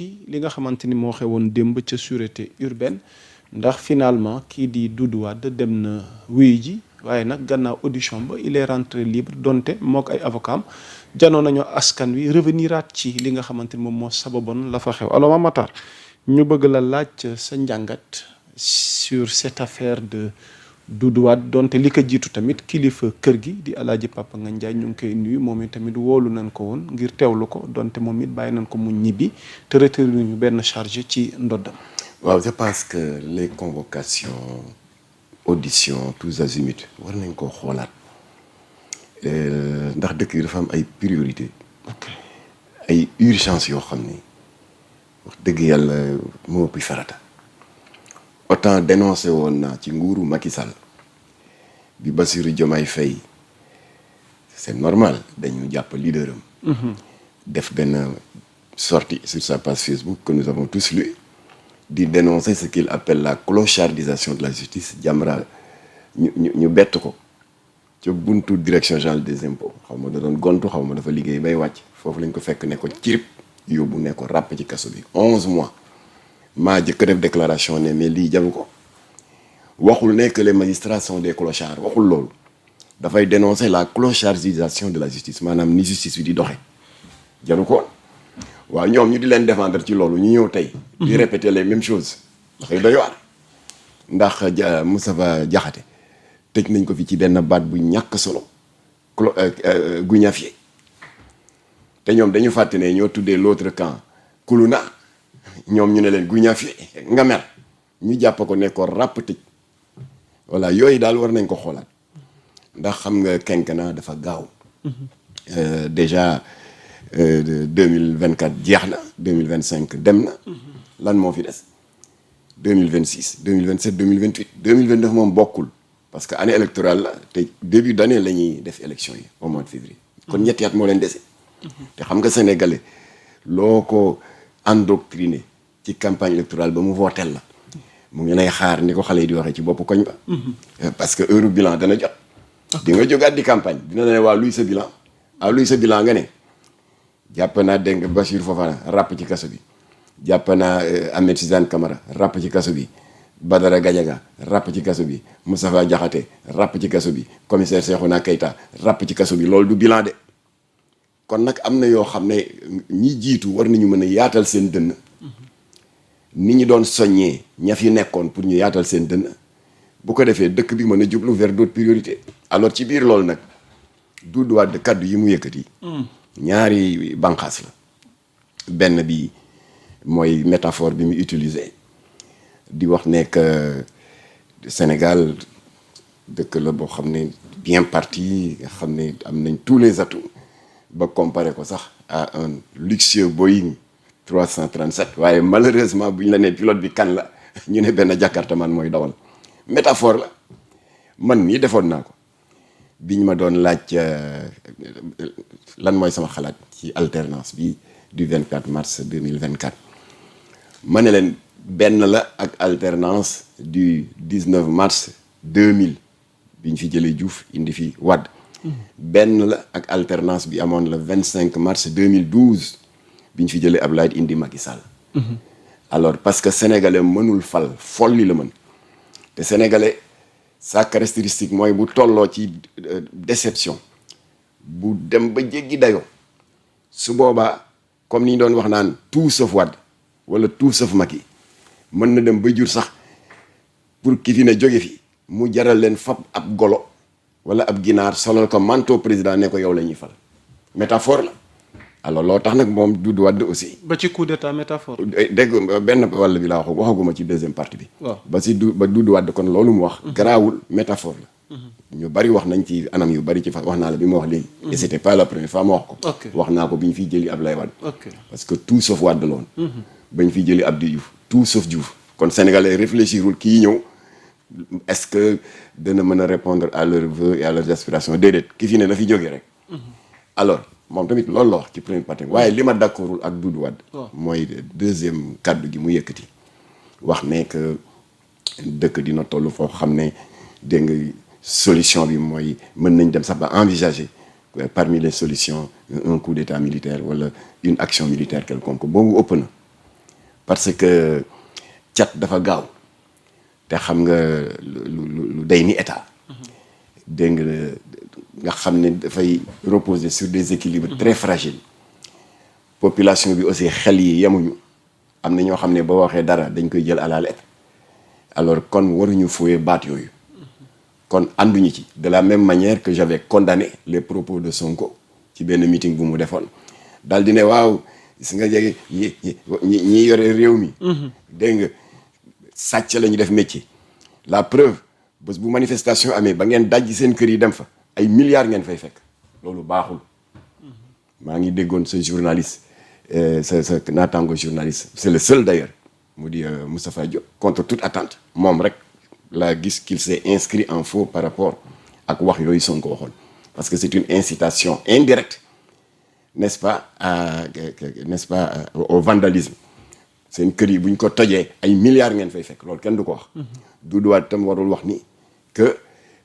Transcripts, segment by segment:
ci li nga xamante ni moo xewoon démb ca sûreté urbaine ndax finalement kii di Doudou Wade dem na wuyu ji waaye nag gannaaw audition ba il est rentré libre donte moo ko ay avocat am janoo nañoo askan wi reveniraat ci li nga xamante ni moom moo sababoon la fa xew alors Mame Matar ñu bëgg la laaj sa njàngat sur cette affaire de Doudou Wade donte li ko jiitu tamit kilifa kër gi di Alaaji Papa Ngagne Ndiaye ñu ngi koy nuyu moom it tamit woolu nañ ko woon ngir teewlu ko donte moom it bàyyi nañ ko mu ñibbi te retenir ñu benn charge ci ndoddam. waaw je pense que les convocations auditions tous azimuts war nañ koo xoolaat ndax dëkk yi dafa am ay priorité ay urgence yoo xam ni wax dëgg yàlla moo ëpp farata. autant dénoncé woon naa ci nguuru Macky Sall bi Bassirou Diomaye Faye c'est normal dañu jàpp leader am def benn sortie sur sa page Facebook que nous avons tous lu di dénoncer ce qu'il appelle la clochardisation de la justice. Jamra ñu bett ko ca buntu direction générale des impôts xaw ma da doon gontu xaw ma dafa liggéey bay wàcc foofu lañ ko fekk ne ko cirib yóbbu ne ko ràpp ci kaso bi 11 mois. maa jëkk def déclaration ne mais lii jaru ko waxul ne que les magistrats sont des clochards waxul loolu dafay dénoncer la clochardisation de la justice maanaam ni justice bi di doxe jaru ko waaw ñoom ñu di leen défendre ci loolu ñu ñëw tey di répéter les mêmes choses dafay doy waar ndax Moustapha Diakhaté tëj nañ ko fi ci benn baat bu ñàkk solo guñafié te ñoom dañu fàtte ne ñoo tuddee l'autre camp kuluna ñoom ñu ne leen guñafié nga mer ñu jàpp ko ne ko ràpp tëj voilà yooyu daal war nañ ko xoolaat ndax xam nga quinquennat dafa gaaw déjà 2024 jeex na 2025 dem na lan moo fi des 2026 2027 2028 2029 moom bokkul parce que année électorale la te début d'année la ñuy def élection yi au mois de février kon ñetti at moo leen dese te xam nga sénégalais loo ko endoctriné ci campagne électorale ba mu votel la mu ngi lay xaar ni ko xale yi di waxee ci bopp koñ ba parce que heure bilan dana jot di nga jógaat di campagne dina ne waa luy sa bilan luy sa bilan nga ne jàpp naa dégg nga Bassirou Fofana ràpp ci kaso bi jàpp naa Ahmed Suzanne Camara ràpp ci kaso bi Badara Gadiaga ràpp ci kaso bi Moustapha Diakhaté ràpp ci kaso bi commissaire Cheikhouna Keita ràpp ci kaso bi loolu du bilan de kon nag am na yoo xam ne ñi jiitu war nañu mën a yaatal seen dënn ni ñu doon soññee ña fi nekkoon pour ñu yaatal seen dënn bu ko defee dëkk bi mën a jublu vers d'autres priorités. alors ci biir loolu nag Doudou Wade kaddu yi mu yëkkati ñaari banqaas la benn bi mooy métaphore bi mu utilisé di wax ne que Sénégal dëkk la boo xam ne bien parti nga xam ne am nañ tous les atouts ba comparé ko sax à un luxueux Boeing 337 waaye malheureusement bu ñu la nee pilote bi kan la ñu ne benn jakartaman mooy dawal métaphore la man mii defoon naa ko biñ ma doon laaj lan mooy sama xalaat ci alternance bi du 24 mars 2024 ma ne leen benn la ak alternance du 19 mars 2000 biñ fi jëlee Diouf indi fi Wade benn la ak alternance bi amoon le 25 mars 2012 bi ñu fi jëlee Abdoulaye indi Macky Sall. alors parce que sénégalais mënul fal folli la mën te sénégalais sa caractéristique mooy bu tolloo ci déception bu dem ba jéggi dayoo su boobaa comme ni ñu doon wax naan tout sauf Wade wala tout sauf Macky mën na dem ba jur sax pour ki fi ne jóge fi mu jaral leen fab ab golo wala ab ginaar solal ko manteau président ne ko yow la ñuy fal métaphore la alors loo tax nag moom Doudou Wade aussi. ba ci coup d'état métaphore. dégg benn wàll bi laa waxaguma ci deuxième partie bi. waaw ba Doudou Wade kon loolu mu wax. garaawul métaphore la. ñu bari wax nañ ci anam yu bari ci wax naa la bi ma wax léegi. et c'était pas la première fois ma wax ko. wax naa ko bi ñu fiy jëli Abdoulaye Wade. parce que tout sauf Wade la woon. ba ñu fiy jëli Abdou Diouf tout sauf Diouf. kon sénégalais réfléchirul kii ñëw est-ce que dana mën a répondre à leurs vœux et à leurs aspirations déedéet ki fi ne la fi jógee rek. alors moom tamit loolu la wax ci premier partie waaye li ma d'accordul ak Doudou Wade. mooy deuxième kaddu gi mu yëkkati. wax ne que dëkk dina toll foo xam ne dégg nga solution bi mooy mën nañ dem sax ba envisager parmi les solutions un coup d'état militaire wala une action militaire quelconque boobu ëpp na parce que cat dafa gaaw te xam nga lu day ni état dégg nga xam ne dafay reposer sur des équilibres très fragiles population bi aussi xel yi yemuñu am na ñoo xam ne boo waxee dara dañ koy jël à la lettre alors kon waruñu fooyee baat yooyu kon ànduñu ci de la même manière que j'avais condamné les propos de Sonko ci benn meeting bu mu defoon daal di ne waaw gis nga jege ñi yore réew mi dégg nga sàcc la ñu def métier la preuve bés bu manifestation amee ba ngeen dajji seen kër yi dem fa ay milliards ngeen fay fekk loolu baaxul maa ngi déggoon sa journaliste sa naataango journaliste c'est le seul d'ailleurs mu di Moustapha Diop contre toute attente moom rek laa gis qu'il s'est inscrit en faux par rapport ak wax yooyu Sonko waxoon parce que c'est une incitation indirecte n'est-ce pas au vandalisme seen kër yi bu ñu ko tojee ay milliards ngeen fay fekk loolu kenn du ko wax Doudou Wade tam warul wax ni que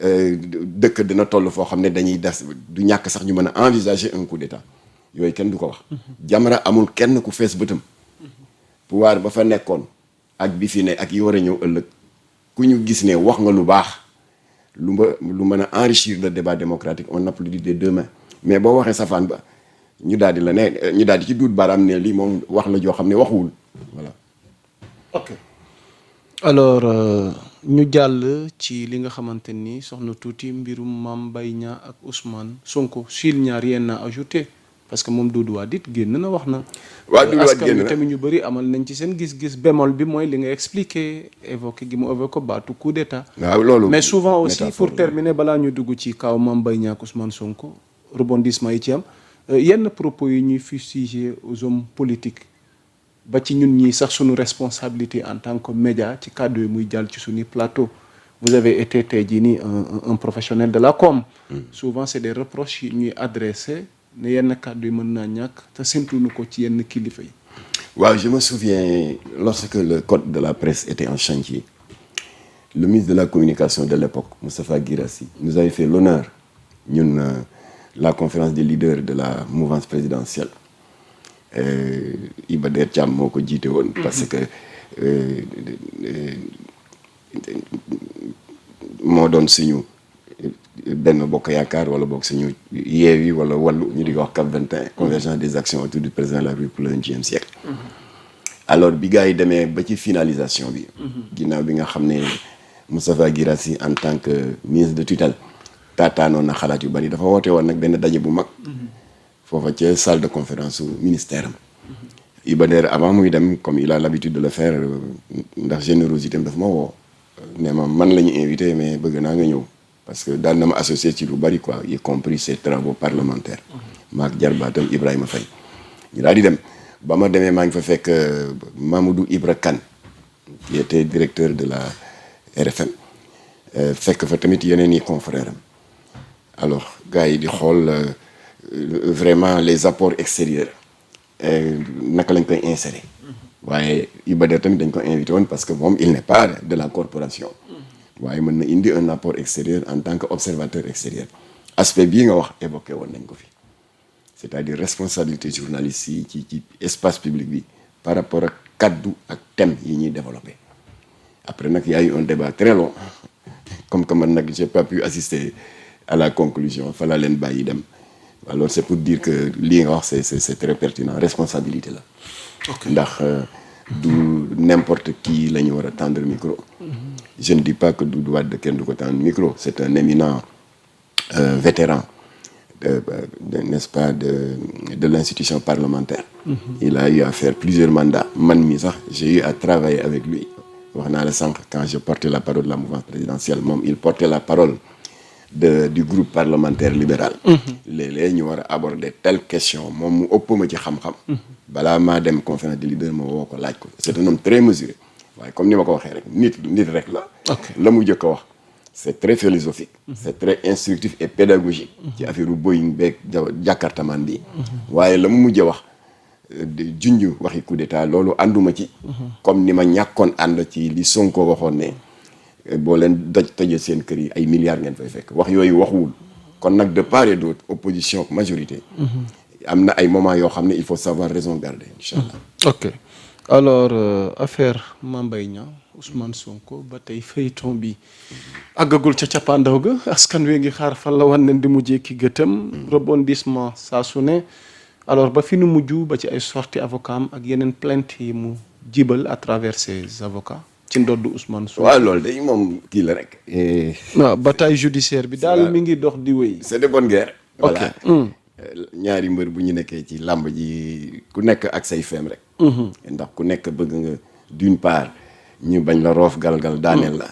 dëkk dina toll foo xam ne dañuy des du ñàkk sax ñu mën a envisager un coup d'état yooyu kenn du ko wax Jamra amul kenn ku fees bëtam pouvoir ba fa nekkoon ak bi fi ne ak yi war a ñëw ëllëg ku ñu gis ne wax nga lu baax lu mën a enrichir le débat démocratique on applaudit des deux mains mais boo waxee safaan ba ñu daal di la ne ñu daal di ci duut baaraam ne lii moom wax la joo xam ne waxuwul voilà. ok alors ñu jàll ci li nga xamante ni soxna tuuti mbirum Mame Mbaye Niang ak Ousmane Sonko s'il n'y a rien à ajouter parce que moom Doudou Wade it génn na wax na. waaw Doudou Wade génn na askan wi tamit ñu bëri amal nañ ci seen gis-gis bémol bi mooy li nga expliqué évoqué gi mu évoqué baatu coup d'état. waaw loolu mais souvent aussi pour terminer balaa ñu dugg ci kaw Mame Mbaye Niang ak Ousmane Sonko rebondissement yi ci am yenn propos yi ñuy fustiger aux hommes politiques ba ci ñun ñii sax suñu responsabilité en tant que média ci kàddu yi muy jàll ci suñu plateau. vous avez été tey jii nii un professionnel de la com. souvent c'est des reproches yi ñuy adressé. ne yenn kàddu yi mën naa ñàkk te séntuñu ko ci yenn kilifa yi. waaw je me souviens lorsque le code de la presse était en chantier le ministre de la communication de l'époque Moustapha Guirassy nous avait fait l'honneur ñun la conférence des leaders de la mouvance présidentielle Iba Der Thiam moo ko jiite woon. parce que moo doon suñu benn bokk yaakaar wala bokk suñu Yewwi wala Wallu ñu di ko wax CAP 21 convergence des actions autour du président de la République pour le 21e siècle. alors bi gars yi demee ba ci finalisation bi. ginnaaw bi nga xam ne Moustapha Guirassy en tant que ministre de tutelle taataanoon na xalaat yu bari dafa woote woon nag benn daje bu mag. foofa ca salle de conférence su ministère am. Iba Der avant muy dem comme il a l'habitude de le faire ndax générosité am daf ma woo. ne ma man la ñu invité mais bëgg naa nga ñëw. parce que daan na ma associé ci lu bari quoi y compris ses travaux parlementaires. maak jarbaatam Ibrahima Faye. ñu daal di dem ba ma demee maa ngi fa fekk Mamadou Ibra Kane qui était directeur de la RFM fekk fa tamit yeneen i confrères am alors gars yi di xool vraiment les apports extérieurs naka lañ koy insérer. waaye Iba Der tamit dañ ko invité woon parce que moom il n'est pas de la corporation. waaye mën na indi un apport extérieur en tant que observateur extérieur aspect bii nga wax évoqué woon nañ ko fi c'est-à-dire responsabilité journaliste yi ci espace public bi par rapport ak kaddu ak thème yi ñuy développé après nag y a eu un débat très long comme que man nag j'ai pas pu assister à la conclusion fa la leen bàyyi dem alors c'est pour dire que lii nga wax c'est très pertinent responsabilité la ndax du n'importe qui la ñu war a tendre micro. Je ne dis pas que Doudou Wade kenn du ko tendre micro c'est un éminent vétéran n'est-ce pas de l'institution parlementaire. Il a eu à faire plusieurs mandats man mi sax j'ai eu à travailler avec lui wax naa la sànq quand je portais la parole de la mouvance présidentielle moom il portait la parole du groupe parlementaire libéral. léeg-léeg ñu war a aborder telle question moom mu ëpp ma ci xam-xam. balaa maa dem conférence des leaders ma woo ko laaj ko c'est un homme très mesuré waaye comme ni ma ko waxee rek nit rek la. la mu jëkk a wax c'est très philosophique. c'est très instructif et pédagogique. ci affaire Boeing beeg jàkkaartamaan bi. waaye la mu mujj a wax junj waxi coup d'état loolu ànduma ci. comme ni ma ñàkkoon ànd ci li Sonko waxoon ne. boo leen tojee seen kër yi ay milliards ngeen fay fekk wax yooyu waxuwul kon nag de part et d'autre opposition majorité am na ay moments yoo xam ne il faut savoir raison garder incha allah. ok alors affaire Mame Mbaye Niang Ousmane Sonko ba tey feuilleton bi àggagul ca cappaandaw ga askan wi ngi xaar fan la wan nen di mujjee ki gëtëm rebondissement saa su ne alors ba fi nu mujj ba ci ay sorties avocat am ak yeneen plainte yi mu jibal à travers ses avocats ci ndoddu Ousmane Sonko. waaw loolu day moom kii la rek. waaw bataille judiciaire bi daal mi ngi dox di wéy. c'est de bonne guerre. ok voilà ñaari mbër bu ñu nekkee ci làmb ji ku nekk ak say feem rek. ndax ku nekk bëgg nga d'une part ñu bañ la roof galgal daaneel la.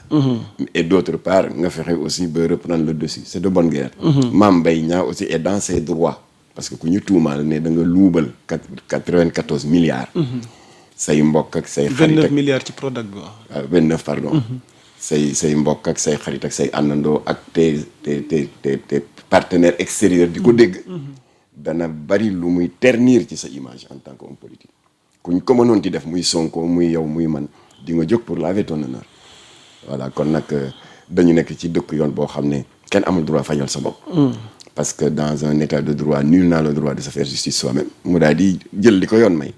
et d'autre part nga fexe aussi ba reprendre le dessus c'est de bonne guerre. Mame Mbaye Niang aussi est dans ses droits parce que ku ñu tuumaal ne da nga luubal 94 milliards. say mbokk ak say xarit 29 milliards ci Prodac bi waaw. 29 pardon. say mbokk ak say xarit ak say àndandoo ak tes partenaires extérieurs di ko dégg. dana bari lu muy ternir ci sa image en tant qu'homme politique. kuñ ko mënoon ti def muy Sonko muy yow muy man di nga jóg pour laver ton honneur. voilà kon nag dañu nekk ci dëkk yoon boo xam ne kenn amul droit fajal sa bopp. parce que dans un état de droit nul n'a le droit de se faire justice soi-même mu daal di jël li ko yoon may.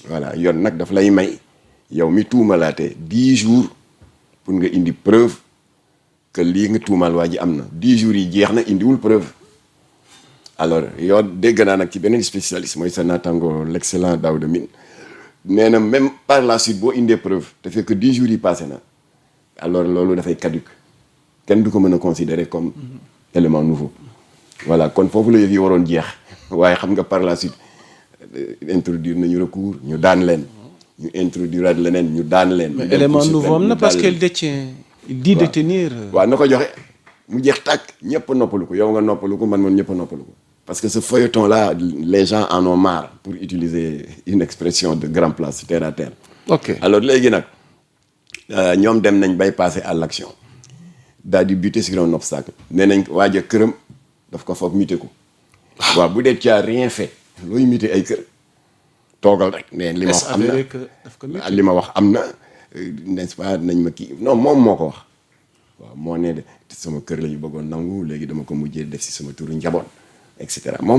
voilà yoon nag daf lay may yow mi tuumalaate 10 jours pour nga indi preuve que lii nga tuumal waa ji am na 10 jours yi jeex na indiwul preuve. alors yow dégg naa nag ci beneen spécialiste mooy sa naataango l'excellent Daouda Mine nee na même par la suite boo indee preuve te fekk 10 jours yi passé na alors loolu dafay caduc kenn du ko mën a considérer comme élément nouveau. voilà kon foofu la yëf yi waroon jeex waaye xam nga par la suite introduire nañu recours ñu daan leen ñu introduire leneen ñu daan leen. mais élément nouveau am na parce qu'elle détient. il dit détenir. waaw na ko joxe mu jeex tàkk ñëpp noppalu ko yow nga noppalu ko man ñëpp noppalu ko. parce que ce feuilleton là les gens en ont marre pour utiliser une expression de grand place terre à terre. ok alors léegi nag ñoom dem nañ bay passer à l'action daal di buter sur un obstacle nee nañ waaj a këram daf ko foog muter ko. waaw bu dee tu as rien fait looy muter ay kër toogal rek. mais li ma wax am na li ma wax am na n'est-ce pas nañ ma kii non moom moo ko wax. waaw moo ne de sama kër la ñu bëggoon nangu léegi dama ko mujjee def si sama turu njaboot et cetera moom